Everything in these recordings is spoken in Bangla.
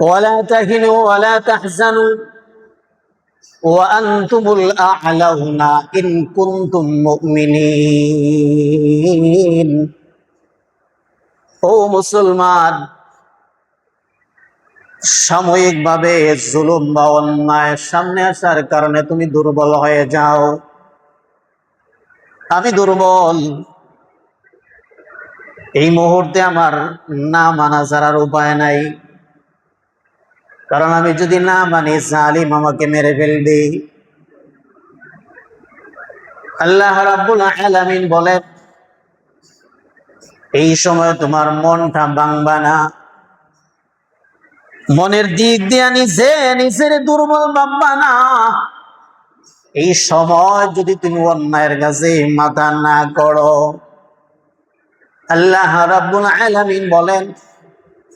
ولا تهنوا ولا تحزنوا وأنتم الأعلون إن كنتم مؤمنين। ও মুসলমান, সাময়িকভাবে জুলুম বা অন্যায় সামনে আসার কারণে তুমি দুর্বল হয়ে যাও। আমি দুর্বল, এই মুহূর্তে আমার না মানা ছাড়ার উপায় নাই, কারণ আমি যদি না মানি জালিম আমাকে মেরে ফেলবে। আল্লাহ রাব্বুল আলামিন বলেন, এই সময় তোমার মনটা ভাঙবা না। মনের দিক দিয়ে নিজের দুর্বল ভাববা না। এই সময় যদি তুমি অন্যায়ের কাছে মাথা না করো, আল্লাহ রাব্বুল আলামিন বলেন,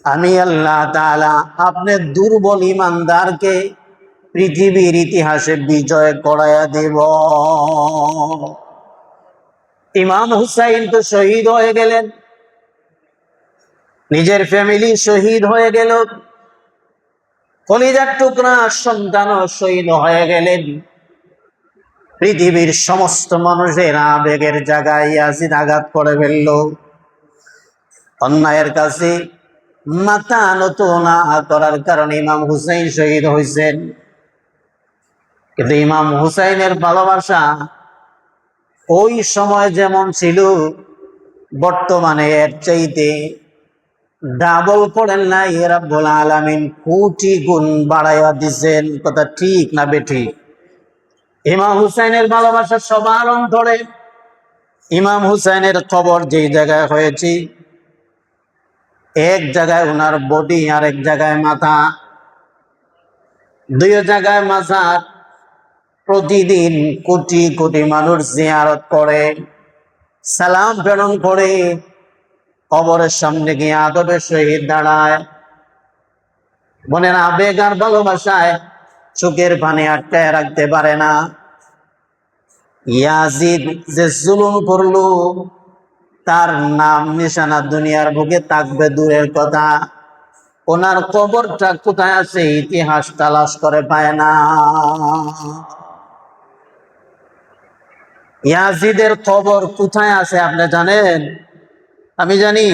আমি আল্লাহ তাআলা আপনি দুর্বল ইমানদারকে পৃথিবীর ইতিহাসে বিজয় করাইয়া দেব। ইমাম হুসাইন তো শহীদ হয়ে গেলেন, নিজের ফ্যামিলি শহীদ হয়ে গেল, কলিজার টুকরা সন্তানও শহীদ হয়ে গেলেন। পৃথিবীর সমস্ত মানুষের আবেগের জায়গায় ইয়াজিদ আঘাত করে ফেলল। অন্যায়ের কাছে মাথা নত না করার কারণে ইমাম হুসাইন শহীদ হয়েছেন। কিন্তু ইমাম হুসাইনের ভালোবাসা ওই সময় যেমন ছিল, বর্তমানে এর চাইতে ডাবল করেন না রাব্বুল আলামিন, কোটি গুণ বাড়াইয়া দিছেন। কথা ঠিক না বেঠিক? ইমাম হুসাইনের ভালোবাসা সবার অন্তরে। ইমাম হুসাইনের কবর যেই জায়গায় হয়েছে, এক জায়গায় ওনার বডি আর এক জায়গায় মাথা, দুই জায়গায় মাজার। প্রতিদিন কোটি কোটি মানুষ জিয়ারত করে, সালাম প্রেরণ করে, কবরের সামনে গিয়ে আদবের সহিত দাঁড়ায়। মনের আবেগ আর ভালোবাসায় চোখের পানি আটকায় রাখতে পারে না। ইয়াজিদ যে জুলুম করলো, তার নাম নিশানা দুনিয়ার বুকে থাকবে দূরের কথা, ওনার কবরটা কোথায় আছে ইতিহাস তালাশ করে পায় না। ইয়াজিদের কবর কোথায় আছে আপনি জানেন? আমি জানি,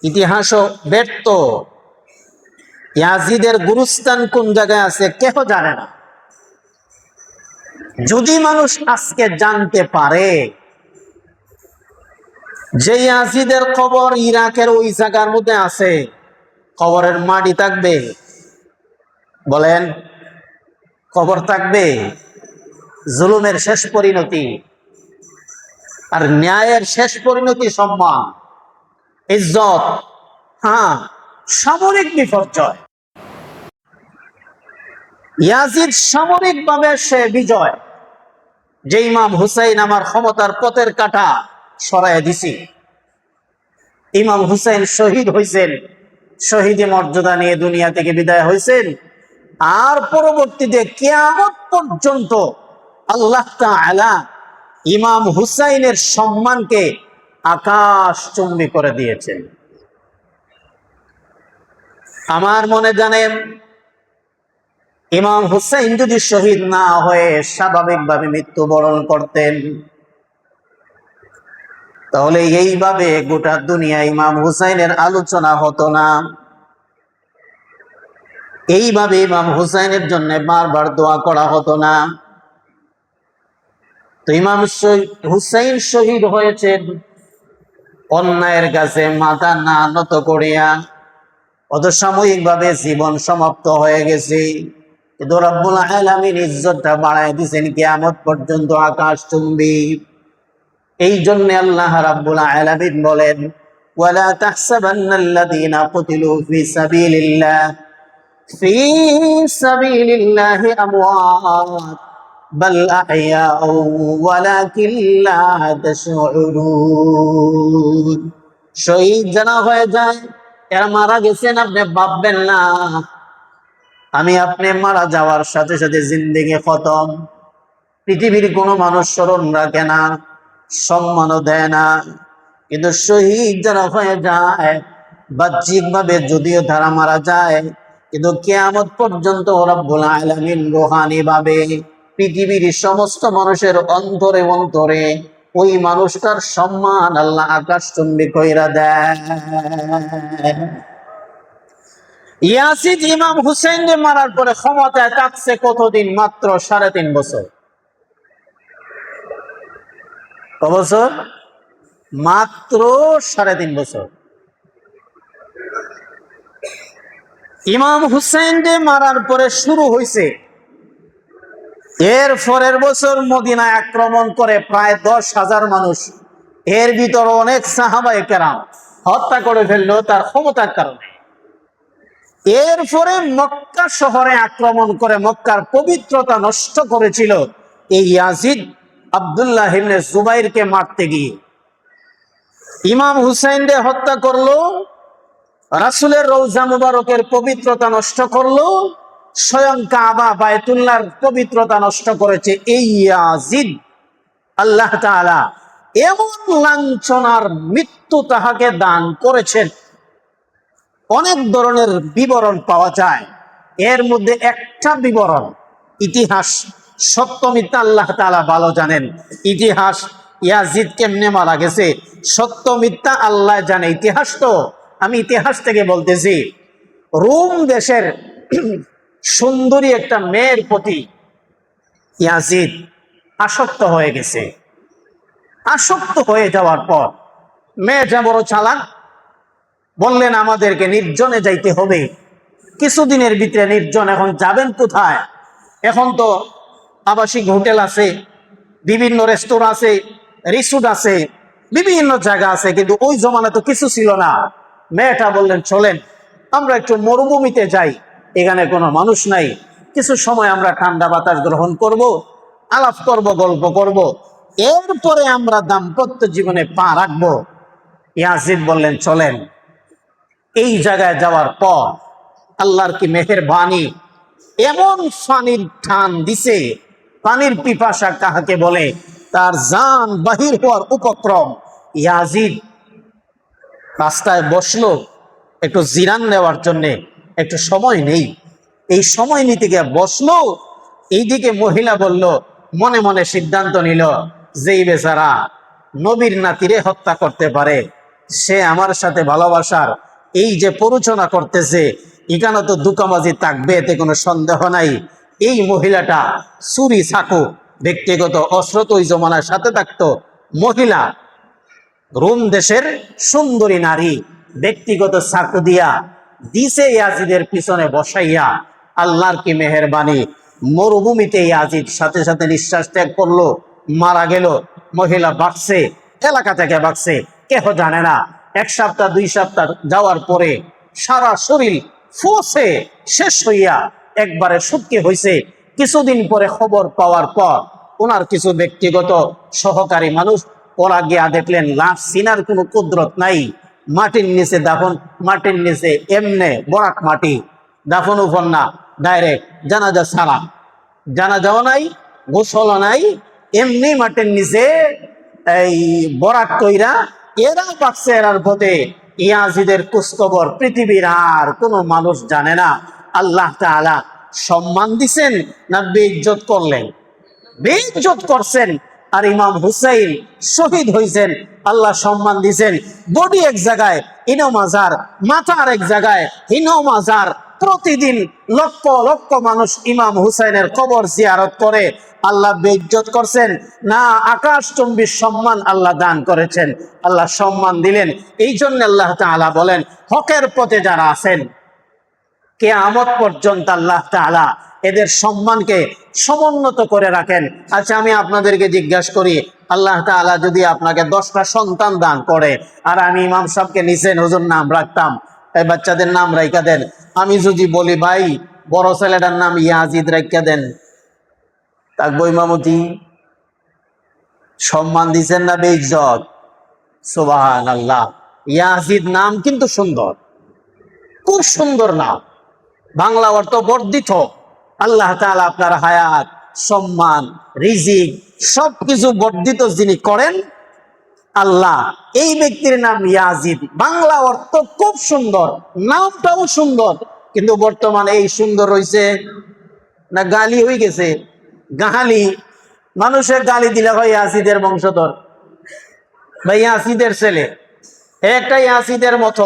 ইতিহাসও ব্যর্থ। ইয়াজিদের গুরুস্থান কোন জায়গায় আছে কেহ জানে না। যদি মানুষ আজকে জানতে পারে যে ইয়াজিদের কবর ইরাকের ওই জায়গার মধ্যে আছে, কবরের মাটি থাকবে? বলেন, কবর থাকবে? জুলুমের শেষ পরিণতি, আর ন্যায়ের শেষ পরিণতি সম্মান, ইজ্জত, হ্যাঁ, সামরিক বিপর্যয়। ইয়াজিদ সামরিক ভাবে সে বিজয়, যে ইমাম হুসাইন আমার ক্ষমতার পথের কাঁটা সরাইয়া দিছি। ইমাম হুসাইন শহীদ হয়েছেন, শহীদ মর্যাদা নিয়ে দুনিয়া থেকে বিদায় হয়েছেন। আর পরবর্তীতে কিয়ামত পর্যন্ত আল্লাহ তাআলা ইমাম হুসাইনের সম্মানকে আকাশচুম্বী করে দিয়েছেন। আমার মনে জানেন, ইমাম হুসাইন যদি শহীদ না হয়ে স্বাভাবিকভাবে মৃত্যুবরণ করতেন, তাহলে এইভাবে গোটা দুনিয়া ইমাম হুসাইনের আলোচনা হতো না। এইভাবে ইমাম হুসাইনের জন্য বারবার দোয়া করা হতো না। তো ইমাম হুসাইন শহীদ হয়েছেন অন্যায়ের কাছে মাথা না নত করিয়া। অত সাময়িক ভাবে জীবন সমাপ্ত হয়ে গেছে, কিন্তু রব্বুল আলামিন ইজ্জতটা বাড়ায় দিয়েছেন কিয়ামত পর্যন্ত আকাশচুম্বী। এই জন্য আল্লাহ রাব্বুল আলামিন বলেন, ওয়ালা তাহসাবান্নাল্লাযীনা কুতিলু ফি সাবিলিল্লাহি আমওয়াত বাল আহইয়াউ ওয়ালাকিন লা তাশউরুন। শহীদ যারা হয়ে যায়, এরা মারা গেছেন আপনি ভাববেন না। আমি আপনি মারা যাওয়ার সাথে সাথে জিন্দেগি খতম। পৃথিবীর কোনো মানুষ স্মরণ রাখে না, সম্মানও দেয় না। কিন্তু শহীদ যারা হয়ে যায়, বাহ্যিক ভাবে যদিও তারা মারা যায়, কিন্তু কিয়ামত পর্যন্ত রব্বুল আলামিন রূহানি ভাবে পৃথিবীর সমস্ত মানুষের অন্তরে অন্তরে ওই মানুষটার সম্মান আল্লাহ আকাশচুম্বী কইরা দেয়। ইয়াজিদ ইমাম হুসাইনকে মারার পরে ক্ষমতায় থাকছে কতদিন? মাত্র 3.5 বছর। কত বছর? মাত্র 3.5 বছর। ইমাম হুসাইনকে মারার পরে শুরু হয়েছে, এর পরের বছর মদিনায় আক্রমণ করে প্রায় 10,000 মানুষ, এর ভিতর অনেক সাহাবায়ে কেরাম হত্যা করে ফেললো তার ক্ষমতার কারণে। এরপরে মক্কা শহরে আক্রমণ করে মক্কার পবিত্রতা নষ্ট করেছিল এই ইয়াজিদ আব্দুল্লাহ ইবনে জুবাইরকে মারতে গিয়ে। ইমাম হুসাইনকে হত্যা করলো, রাসূলের রওজা মুবারকের পবিত্রতা নষ্ট করলো, স্বয়ং কাবা বায়তুল্লাহর পবিত্রতা নষ্ট করেছে এই ইয়াজিদ। আল্লাহ তাআলা এমন লাঞ্ছনার মৃত্যু তাহাকে দান করেছেন, অনেক ধরনের বিবরণ পাওয়া যায়। এর মধ্যে একটা বিবরণ, ইতিহাস সত্য মিথ্যা আল্লাহ তাআলা ভালো জানেন। ইতিহাস ইয়াজিদ কেমনে মারা গেছে সত্য মিথ্যা আল্লাহ জানে। ইতিহাস তো আমি ইতিহাস থেকে বলতেছি। রোম দেশের সুন্দরী একটা মেয়ের প্রতি ইয়াজিদ আসক্ত হয়ে গেছে। আসক্ত হয়ে যাওয়ার পর মেয়েটা বড় চালাক, বললেন আমাদেরকে নির্জনে যাইতে হবে। কিছুদিনের ভিতরে নির্জন। এখন যাবেন কোথায়? এখন তো আবাসিক হোটেল আছে, বিভিন্ন রেস্তোরাঁ আছে, রিসোর্ট আছে, বিভিন্ন জায়গা আছে, কিন্তু ওই জমানা তো কিছু ছিল না। মেয়েটা বললেন চলেন আমরা একটু মরুভূমিতে যাই, এখানে কোনো মানুষ নাই, কিছু সময় আমরা ঠান্ডা বাতাস গ্রহণ করব, আলাপ করব, গল্প করব, এরপরে আমরা দাম্পত্য জীবনে পা রাখবো। ইয়াজিদ বললেন চলেন। এই জায়গায় যাওয়ার পর আল্লাহর কি মেহেরবানি, এমন পানির টান দিছে, পানির পিপাসা কাহাকে বলে, তার জান বাহির হওয়ার উপক্রম। ইয়াজিদ রাস্তায় বসলো একটু জিরান নেওয়ার জন্য, একটু সময় নেই, এই সময় নিতে গিয়ে বসলো। এইদিকে মহিলা বলল, মনে মনে সিদ্ধান্ত নিল, যেই বেচারা নবীর নাতিরে হত্যা করতে পারে সে আমার সাথে ভালোবাসার এই যে প্ররোচনা করতেছে, এখানে তো দুকামাজি থাকবে, এতে কোনো সন্দেহ নাই। এই মহিলাটা ছুরি চাকু ব্যক্তিগত অস্ত্র তো ওই জমানার সাথে থাকতো। মহিলা রোম দেশের সুন্দরী নারী ব্যক্তিগত চাকু দিয়া দিছে ইয়াজিদের পিছনে বসাইয়া। আল্লাহর কি মেহেরবানি, মরুভূমিতে ইয়াজিদ সাথে সাথে নিঃশ্বাস ত্যাগ করলো, মারা গেল। মহিলা বাঁচছে, এলাকা থেকে বাঁচছে, কেহ জানে না। 1 সপ্তাহ 2 সপ্তাহ যাওয়ার পরে সারা শরীর ফুসে শেষ হইয়া একবারে শুটকি হয়েছে। কিছুদিন পরে খবর পাওয়ার পর ওনার কিছু ব্যক্তিগত সহকারী মানুষ ওরা গিয়া দেখলেন লাশ চিনার কোনো কুদরত নাই, মাটির নিচে দাফন, মাটির নিচে এমনে বরাক মাটি, দাফন উপর না, ডাইরেক্ট জানাজা ছাড়া, জানাজাও নাই, গোসলও নাই, এমনি মাটির নিচে এই বরাক কইরা এরা পাকছে। এরার পথে ইয়াজিদের কুসকবর পৃথিবীর আর কোনো মানুষ জানে না। আল্লাহ তাআলা সম্মান দিছেন না বেইজ্জত করলেন? বেইজ্জত করছেন। আর ইমাম হুসাইন শহীদ হয়েছেন, আল্লাহ সম্মান দিছেন। বডি এক জায়গায়, ইনো মাজার, মাথা আর এক জায়গায়, ইনো মাজার। প্রতিদিন লক্ষ লক্ষ মানুষ ইমাম হুসাইনের কবর জিয়ারত করে। আল্লাহ বেইজ্জত করছেন না? আকাশচুম্বী সম্মান আল্লাহ দান করেছেন, আল্লাহ সম্মান দিলেন। এই জন্য আল্লাহ তাআলা বলেন, হকের পথে যারা আছেন কিয়ামত পর্যন্ত আল্লাহ তাআলা এদের সম্মানকে সমুন্নত করে রাখেন। আচ্ছা আমি আপনাদেরকে জিজ্ঞাসা করি, আল্লাহ তাআলা যদি আপনাকে 10টা সন্তান দান করে, আর আমি ইমাম সাহেবকে নিচে হুজুর নাম রাখতাম, এই বাচ্চাদের নাম রাইখা দেন, আমি যদি বলি ভাই বড় ছেলেটার নাম ইয়াজিদ রাইখা দেন, থাকবো ইমামতি? সম্মান দিচ্ছেন না বেইজ্জত? সুবহানাল্লাহ। ইয়াজিদ নাম কিন্তু সুন্দর, খুব সুন্দর নাম, বাংলা অর্থ বর্ধিত। আল্লাহ তাআলা আপনার হায়াত, সম্মান, রিজিক সবকিছু বর্ধিত যিনি করেন, আল্লাহ, এই ব্যক্তির নাম ইয়াজিদ, বাংলা অর্থ খুব সুন্দর, নামটাও সুন্দর, কিন্তু বর্তমানে এই সুন্দর হইছে না গালি হয়ে গেছে? গালি, মানুষের গালি দিলে হয় ইয়াজিদের বংশধর বা ইয়াজিদের ছেলে, একটা ইয়াজিদের মতো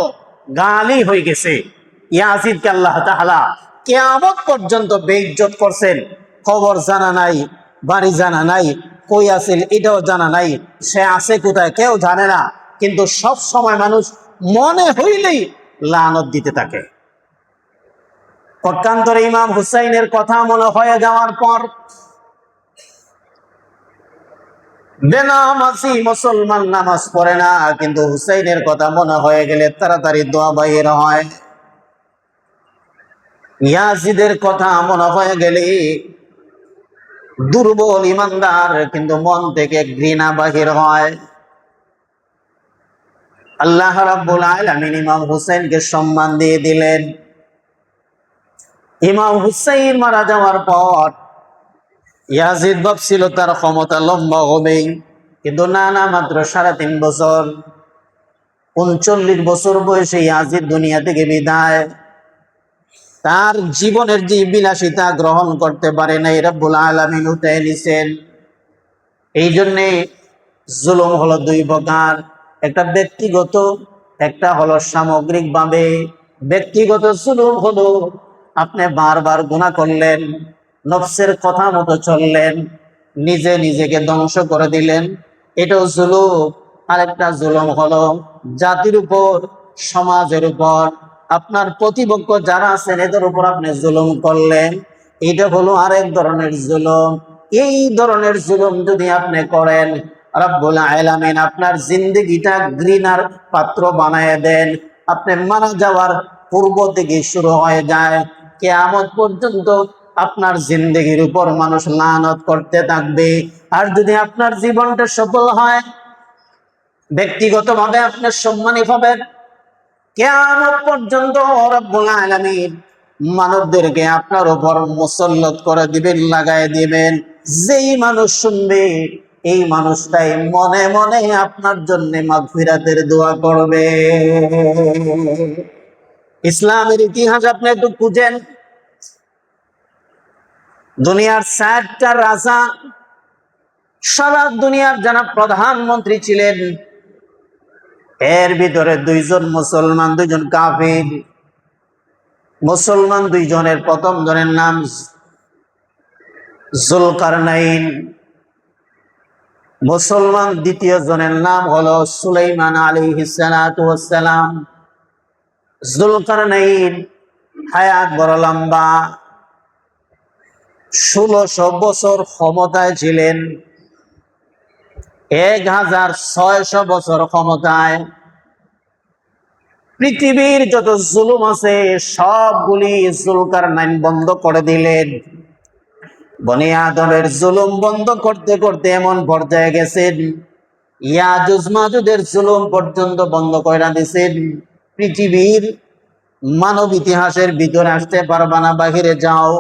গালি হয়ে গেছে। ইয়াজিদকে আল্লাহ তাআলা কিয়ামত পর্যন্ত বেইজ্জত করছেন। খবর জানা নাই, বাড়ি জানা নাই, কই আছে এটাও জানা নাই, সে আছে কোথায় কেউ জানে না, কিন্তু সব সময় মানুষ মনে হইলেই লানত দিতে থাকে। পক্ষান্তরে ইমাম হুসাইনের কথা মনে হয়ে যাওয়ার পর বেনামাজি মুসলমান নামাজ পড়ে না, কিন্তু হুসাইনের কথা মনে হয়ে গেলে তাড়াতাড়ি দোয়া বাইর হয়। ইয়াজিদের কথা মনে হয়ে গেলে দুর্বল ইমানদার কিন্তু মন থেকে ঘৃণা বাহির হয়। আল্লাহ রাব্বুল আলামিন ইমাম হুসাইনকে সম্মান দিয়ে দিলেন। ইমাম হুসাইন মারা যাওয়ার পর ইয়াজিদ ভাবছিল তার ক্ষমতা লম্বা হবে, কিন্তু না না, মাত্র 3.5 বছর, 39 বছর বয়সে ইয়াজিদ দুনিয়া থেকে বিদায়। তার জীবনের যে বিলাসিতা গ্রহণ করতে পারে নাই, রব্বুল আলামিন উঠায় নিছেন। এই জন্যে জুলুম হলো 2 প্রকার, একটা ব্যক্তিগত, একটা হলো সামগ্রিক ভাবে। ব্যক্তিগত জুলুম হলো আপনি বারবার গুনাহ করলেন, নফসের কথা মতো চললেন, নিজে নিজেকে ধ্বংস করে দিলেন, এটাও জুলুম। আরেকটা জুলুম হলো জাতির উপর, সমাজের উপর, আপনার প্রতিপক্ষ যারা আছেন এদের উপর আপনি জুলুম করলেন, এটা হলো আরেক ধরনের জুলুম। এই ধরনের জুলুম যদি আপনি করেন, রব্বুল আলামিন আপনার জিন্দেগিটা ঘৃণার পাত্র বানায় দেন। আপনি মারা যাওয়ার পূর্ব থেকে শুরু হয়ে যায়, কিয়ামত পর্যন্ত আপনার জিন্দেগির উপর মানুষ লানত করতে থাকবে। আর যদি আপনার জীবনটা সফল হয়, ব্যক্তিগতভাবে আপনার সম্মানী হবেন, কিয়ামত পর্যন্ত রব্বুল আলামিন মানবদেরকে আপনার উপর মুসল্লত করে দিবেন, লাগায় দিবেন। যেই মানুষ শুনবে, এই মানুষটাই মনে মনে আপনার জন্য মাগফিরাতের দোয়া করবে। ইসলামের ইতিহাস আপনি একটু খুঁজেন, দুনিয়ার 60টা রাজা, সারা দুনিয়ার যারা প্রধানমন্ত্রী ছিলেন, এর ভিতরে 2 জন মুসলমান, 2 জন কাফির। মুসলমান 2 জনের, প্রথম জনের নাম জুলকারনাইন, মুসলমান দ্বিতীয় জনের নাম হলো সুলাইমান আলাইহিস সালাতু ওয়াস সালাম। জুলকারনাইন হায়াত বড় লম্বা, 1600 বছর ক্ষমতায় ছিলেন, 1600 বছর ক্ষমতায়। পৃথিবীর যত জুলুম আছে সবগুলি জুলকারনাইন বন্ধ করে দিলেন। বনি আদমের জুলুম বন্ধ করতে করতে এমন পর্যায়ে গেছেন, ইয়াজুজ মাজুজের জুলুম পর্যন্ত বন্ধ করে দিয়েছেন। পৃথিবীর মানব ইতিহাসের ভিতরে আসতে পারবা না, বাহিরে যাও।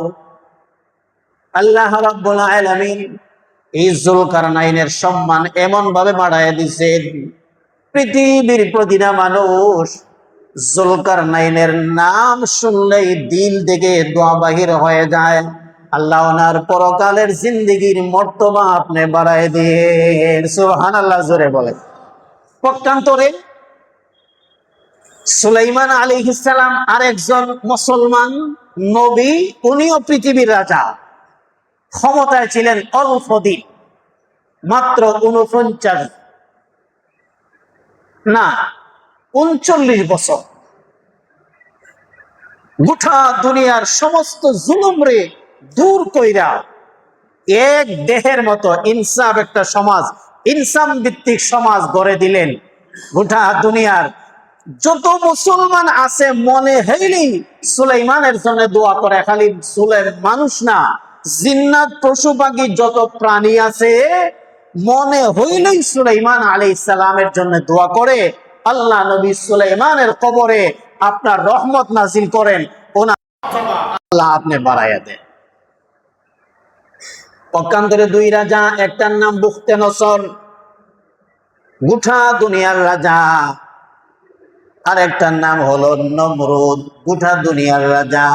আল্লাহ রাব্বুল আলামিন এই জুলকারনাইনের সম্মান এমন ভাবে বাড়ায় দিয়েছেন, পৃথিবীর প্রতিটা মানুষ জুলকারনাইনের নাম শুনলেই দিল থেকে দোয়া বাহির হয়ে যায়, আল্লাহ ওনার পরকালের জিন্দেগির মর্তবা আপনি বাড়ায় দিয়ে। সুবহানাল্লাহ, জোরে বলে। পক্ষান্তরে সুলাইমান আলাইহিস সালাম আরেকজন মুসলমান নবী, উনিও পৃথিবীর রাজা, ক্ষমতায় ছিলেন অল্প দিন, মাত্র 49 না 39 বছর। গোটা দুনিয়ার সমস্ত জুলুম রে দূর কইরা এক দেহের মতো ইনসাফ একটা সমাজ, ইনসাম ভিত্তিক সমাজ গড়ে দিলেন। গোটা দুনিয়ার যত মুসলমান আছে মনে হইলেই সুলাইমানের জন্য দোয়া করে। খালি মানুষ না, জিন্নাত, পশু পাখি যত প্রাণী আছে মনে হইলেই সুলাইমান আলাইহিস সালামের জন্য দোয়া করে। আল্লাহ নবী সুলাইমানের কবরে আপনার রহমত নাজিল করেন, ওনার আল্লাহ আপনি বাড়াইয়া দেন। পক্ষান্তরে 2 রাজা, একটার নাম বুখতে নসর, গোটা দুনিয়ার রাজা। আর একটার নাম হলো নমরুদ, গোটা দুনিয়ার রাজা।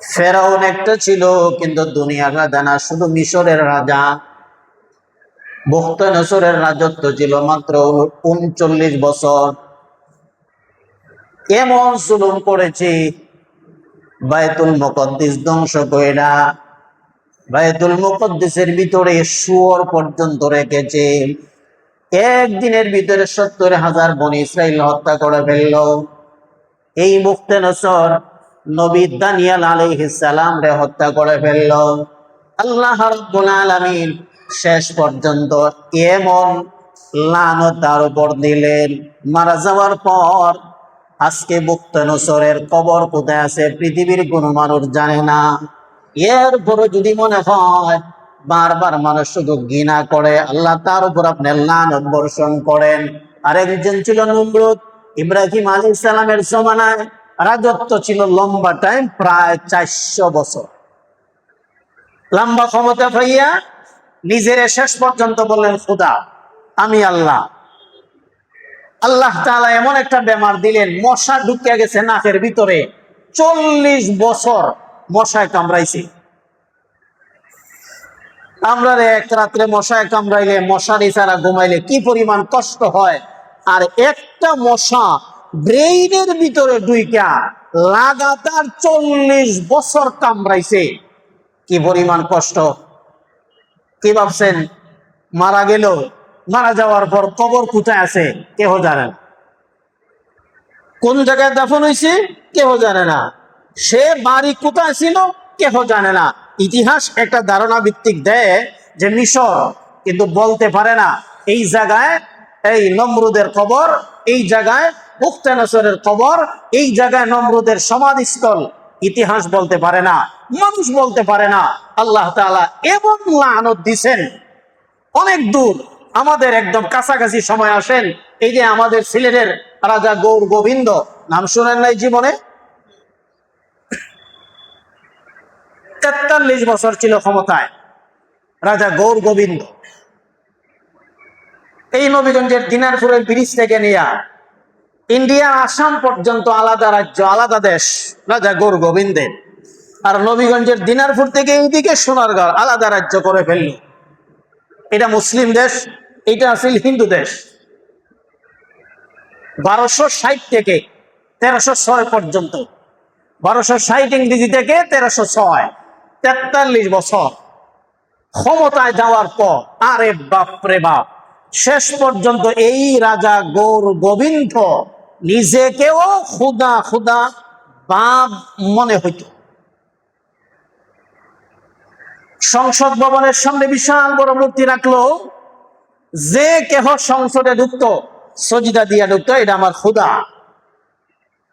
ফেরাউন একটা ছিল, কিন্তু দুনিয়ার রাজা না, শুধু মিশরের রাজা। বুখতানেসরের রাজত্ব ছিল মাত্র ৩৯ বছর। এমন জুলুম করেছে, বায়তুল মুকদ্দিস ধ্বংস কইরা বায়তুল মুকদ্দিসের ভিতরে শুয়োর পর্যন্ত রেখেছে। একদিনের ভিতরে ৭০,০০০ বনী ইসরাইল হত্যা করে ফেলল। এই বুখতানেসর নবী দানিয়েল আলাইহিস সালাম রে হত্যা করে ফেলল। আল্লাহ রাব্বুল আলামিন শেষ পর্যন্ত এমন লানত তার উপর দিলেন, মারা যাওয়ার পর আজকে বুখতানেসরের কবর কোথায় আছে পৃথিবীর কোনো মানুষ জানে না। এরপরে যদি মনে হয় বারবার মানুষ শুধু ঘৃণা করে, আল্লাহ তার উপর আপনি লানত বর্ষণ করেন। আরেকজন ছিল নমরুদ। ইব্রাহিম আলাইহিস সালামের জমানায় রাজত্ব ছিল লম্বা টাইম, প্রায় ৪০০ বছর। লম্বা ক্ষমতা পাইয়া নিজের শেষ পর্যন্ত বললেন, খোদা আমি আল্লাহ। আল্লাহ তাআলা এমন একটা বেমার দিলেন, মশা ঢুকে গেছে নাকের ভিতরে। ৪০ বছর মশায় কামড়াইছে। আমরা এক রাত্রে মশায় কামড়াইলে, মশারি ছাড়া ঘুমাইলে কি পরিমাণ কষ্ট হয়। আর একটা মশা ব্রেইনের ভিতরে ঢুইকা লাগাতার ৪০ বছর কামড়াইছে, কি পরিমাণ কষ্ট। কি ভাবছেন মারা গেল, মারা যাওয়ার পর কবর কোথায় আছে কেহ জানে না, কোন জায়গায় দাফন হয়েছে কেহ জানে না, সে বাড়ি কোথায় ছিল কেহ জানে না। ইতিহাস একটা ধারণা ভিত্তিক দেয় যে মিশর, কিন্তু বলতে পারে না এই জায়গায় এই নমরুদের কবর, এই জায়গায় বুখতানেসরের কবর, এই জায়গায় নমরুদের সমাধিস্থল। ইতিহাস বলতে পারে না, মানুষ বলতে পারে না। আল্লাহ তাআলা এমন লানত দিছেন অনেক দূর, আমাদের একদম কাছাকাছি সময় আসেন। এই যে আমাদের সিলেটের রাজা গৌর গোবিন্দ, নাম শুনেন নাই জীবনে? ৪৩ বছর ছিল ক্ষমতায় রাজা গৌর গোবিন্দ। এই নবীগঞ্জের দিনারপুরের ব্রিজ থেকে নিয়ে ইন্ডিয়া আসাম পর্যন্ত আলাদা রাজ্য, আলাদা দেশ রাজা গৌর গোবিন্দের। আর নবীগঞ্জের দিনারপুর থেকে এইদিকে সোনারগাঁও আলাদা রাজ্য করে ফেলল। এটা মুসলিম দেশ, এটা আসলে হিন্দু দেশ। ১২৬০ থেকে ১৩০৬ পর্যন্ত, ১২৬০ ইংরেজি থেকে ১৩০৬, ৪৩ বছর ক্ষমতায় যাওয়ার পর আরে বাপরে বাপ, শেষ পর্যন্ত এই রাজা গৌর গোবিন্দ নিজেকেও খুদা খুদা বাপ মনে হইত। সংসদ ভবনের সামনে বিশাল বড় মূর্তি রাখলো, যে কেহ সংসদে ঢুকত সজিদা দিয়া ঢুকতো, এটা আমার খুদা।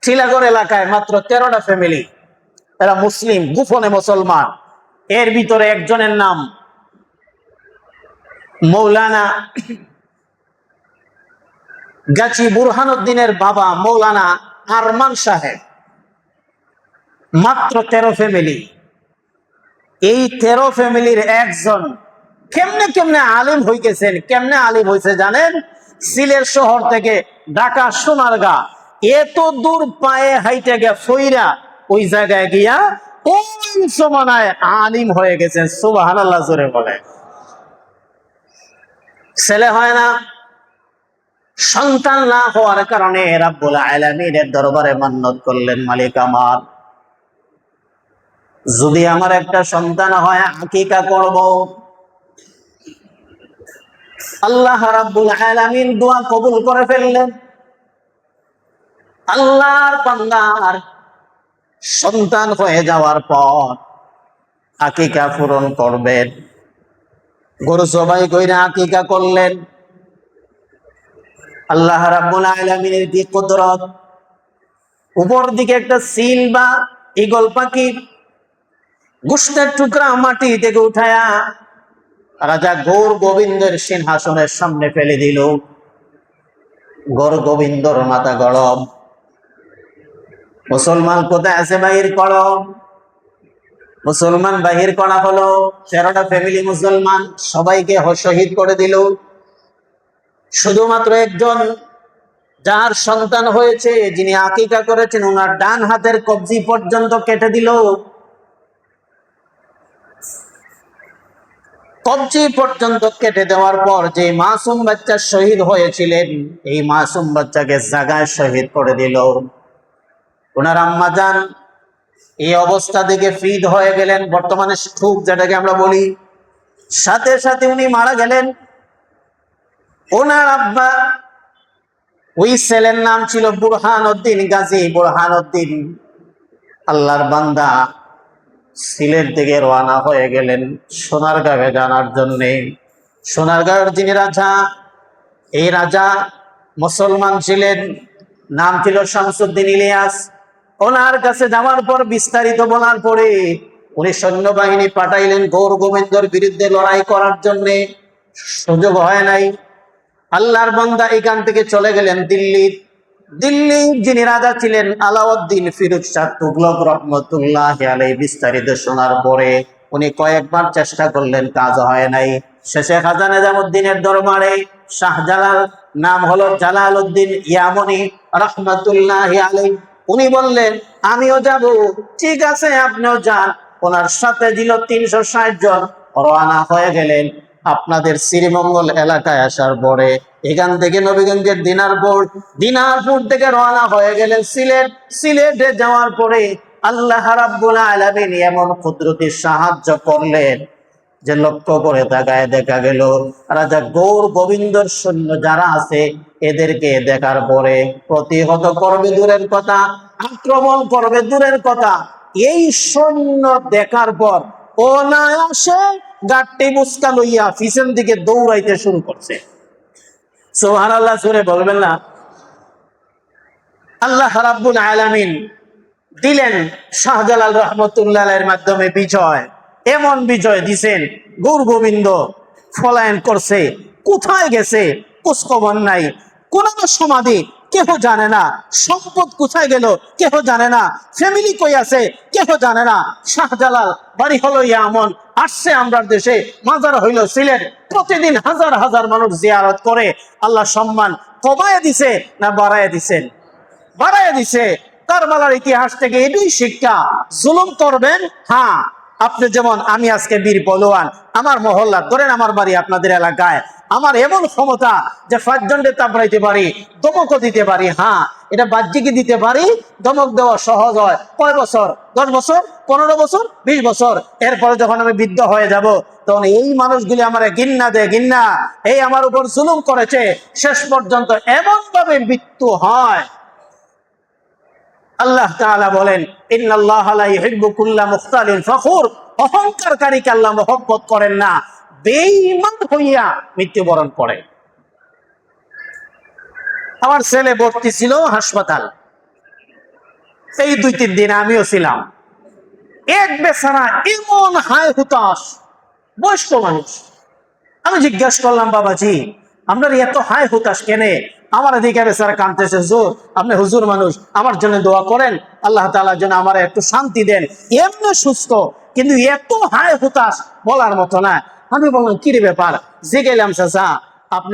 শিলাগড় এলাকায় মাত্র ১৩টা ফ্যামিলি, এরা মুসলিম, গোপনে মুসলমান। এর ভিতরে একজনের নাম মৌলানা গাজী বুরহানুদ্দিনের বাবা মৌলানা আরমান সাহেব। মাত্র ১৩ ফ্যামিলি। এই ১৩ ফ্যামিলির একজন কেমনে কেমনে আলিম হয়ে গেছেন। কেমনে আলিম হয়েছে জানেন? সিলেট শহর থেকে ঢাকা সোনারগাঁ এত দূর পায়ে হাইটে গিয়া ফইরা ওই জায়গায় গিয়া ওই জমানায় আলিম হয়ে গেছেন। সুবহানাল্লাহ জোরে বলে। ছেলে হয় না, সন্তান না হওয়ার কারণে রাব্বুল আলামিনের দরবারে মান্নত করলেন, মালিক আমার যদি আমার একটা সন্তান হয় আকিকা করব। আল্লাহ রাব্বুল আলামিন দোয়া কবুল করে ফেললেন। আল্লাহর বান্দার সন্তান হয়ে যাওয়ার পর আকিকা পূরণ করবেন। গরু জবাই কইরা আকিকা করলেন। আল্লাহ রাব্বুল আলামিনের কি কুদরত! উপর দিকে একটা সিল বা ঈগল পাখি গোশতের টুকরা মাটি থেকে উঠায়া রাজা গৌর গোবিন্দের সিংহাসনের সামনে ফেলে দিল। গৌর গোবিন্দর মাথা গরম। মুসলমান কোথায় আছে বাহির করো। মুসলমান বাহির করা হলো। ১৩টা ফ্যামিলি মুসলমান, সবাইকে শহীদ করে দিল। শুধুমাত্র একজন যার সন্তান হয়েছে, যিনি আকিকা করেছেন, ওনার ডান হাতের কবজি পর্যন্ত কেটে দিল। কবজি পর্যন্ত কেটে দেওয়ার পর যে মাসুম বাচ্চা শহীদ হয়েছিলেন, এই মাসুম বাচ্চাকে জায়গায় শহীদ করে দিল। ওনার আম্মা জান এই অবস্থা থেকে ফিট হয়ে গেলেন, বর্তমানে স্ট্রোক যেটাকে আমরা বলি, সাথে সাথে উনি মারা গেলেন। ওনার আব্বা, ওই ছেলের নাম ছিল বুরহান উদ্দিন গাজী। বুরহান উদ্দিন আল্লাহর বান্দা সিলেট দিকে রওনা হয়ে গেলেন সোনারগাঁয়ে জানার জন্যে। সোনারগাঁয়ের যিনি রাজা, এই রাজা মুসলমান ছিলেন, নাম ছিল শামসুদ্দিন ইলিয়াস। ওনার কাছে যাওয়ার পর বিস্তারিত বলার পরে উনি সৈন্যবাহিনী পাঠাইলেন গৌর গোবিন্দর বিরুদ্ধে লড়াই করার জন্য। সুযোগ হয় নাই। আল্লাহর বান্দা এখান থেকে চলে গেলেন দিল্লি। দিল্লি যিনি রাজা ছিলেন আলাউদ্দিন ফিরোজ শাহ তুগলক রহমতুল্লাহ আলাইহি, বিস্তারিত শোনার পরে উনি কয়েকবার চেষ্টা করলেন, কাজ হয় নাই। শেষে খাজা নিজামুদ্দিনের দরবারে শাহজালাল, নাম হলো জালাল উদ্দিন ইয়ামনি রহমতুল্লাহ আলাইহি, উনি বললেন আমিও যাব। ঠিক আছে, আপনিও যান। ওনার সাথে ছিল 360 জন। রওনা হয়ে গেলেন আপনাদের শ্রীমঙ্গল এলাকায় আসার পরে এখান থেকে নবীগঞ্জের দিনারপুর থেকে রওনা হয়ে গেলেন সিলেট। সিলেটে যাওয়ার পরে আল্লাহ রাব্বুল আলামিন এমন কুদরতি সাহায্য করলেন যে লক্ষ্য করে তাকায় দেখা গেল রাজা গৌর গোবিন্দর সৈন্য যারা আছে এদেরকে দেখার পরে প্রতিহত করবে দূরের কথা, আক্রমণ করবে দূরের কথা, এই সৈন্য দেখার পর অনায়াসে গাট্টি মুস্কা লইয়া পিছন দিকে দৌড়াইতে শুরু করছে। সুবহানাল্লাহ, জোরে বলবেন না? আল্লাহ রাব্বুল আলামিন দিলেন শাহজালাল রহমতুল্লাহ এর মাধ্যমে বিজয়। এমন বিজয় দিছেন, গৌর গোবিন্দ পলায়ন করছে, কোথায় গেছে খোঁজ খবর নাই। কোন সমাধি কেহ জানে না, সম্পদ কোথায় গেল কেহ জানে না, ফ্যামিলি কই আছে কেহ জানে না। শাহজালাল বাড়ি হলো ইয়ামন, আসছে আমরা দেশে, মাজার হইল সিলেট। প্রতিদিন হাজার হাজার মানুষ জিয়ারত করে। আল্লাহ সম্মান কমায় দিছে না বাড়ায় দিছেন? বাড়ায় দিছে। কারবালার ইতিহাস থেকে এটাই শিক্ষা, জুলুম করবেন। হ্যাঁ, আপনি যেমন, আমি আজকে বীর পলোয়ান, আমার মহল্লা ধরেন, আমার বাড়ি আপনাদের এলাকায়, আমার এমন ক্ষমতা যে 5 জনকে তাপড়াইতে পারি, দমকও দিতে পারি। হ্যাঁ, এটা বাহ্যিকই দিতে পারি, দমক দেওয়া সহজ হয়। কয় বছর? 10 বছর, 15 বছর, 20 বছর। এরপরে যখন আমি বৃদ্ধ হয়ে যাব, তখন এই মানুষগুলি আমার ঘিন্না দেয়, ঘিন্না, এই আমার উপর জুলুম করেছে। শেষ পর্যন্ত এমন ভাবে মৃত্যু হয়। আল্লাহ তাআলা বলেন ইন্নাল্লাহা লা ইউহিব্বু কুল্লা মুখতালিন ফখুর, অহংকারকারীকে আল্লাহ মহব্বত করেন না, বেঈমান হইয়া মৃত্যুবরণ করে। আমার ছেলে ভর্তি ছিল হাসপাতাল, এই 2-3 দিন আমিও ছিলাম। এক বেচারা এমন হায় হুতাশ, বয়স্ক মানুষ। আমি জিজ্ঞাসা করলাম, বাবাজি আপনার এত হায় হুতাশ কেনে? আমার এদিকে বেচারা কাঁদতেছে, হুজুর আপনি হুজুর মানুষ, আমার জন্য দোয়া করেন, আল্লাহ তাআলার জন্য আমার একটু শান্তি দেন। এমনি সুস্থ, কিন্তু এত হায় হুতাশ বলার মতো না। আমি বললাম কি রে ব্যাপার? যে গেলাম চাচা, আপনি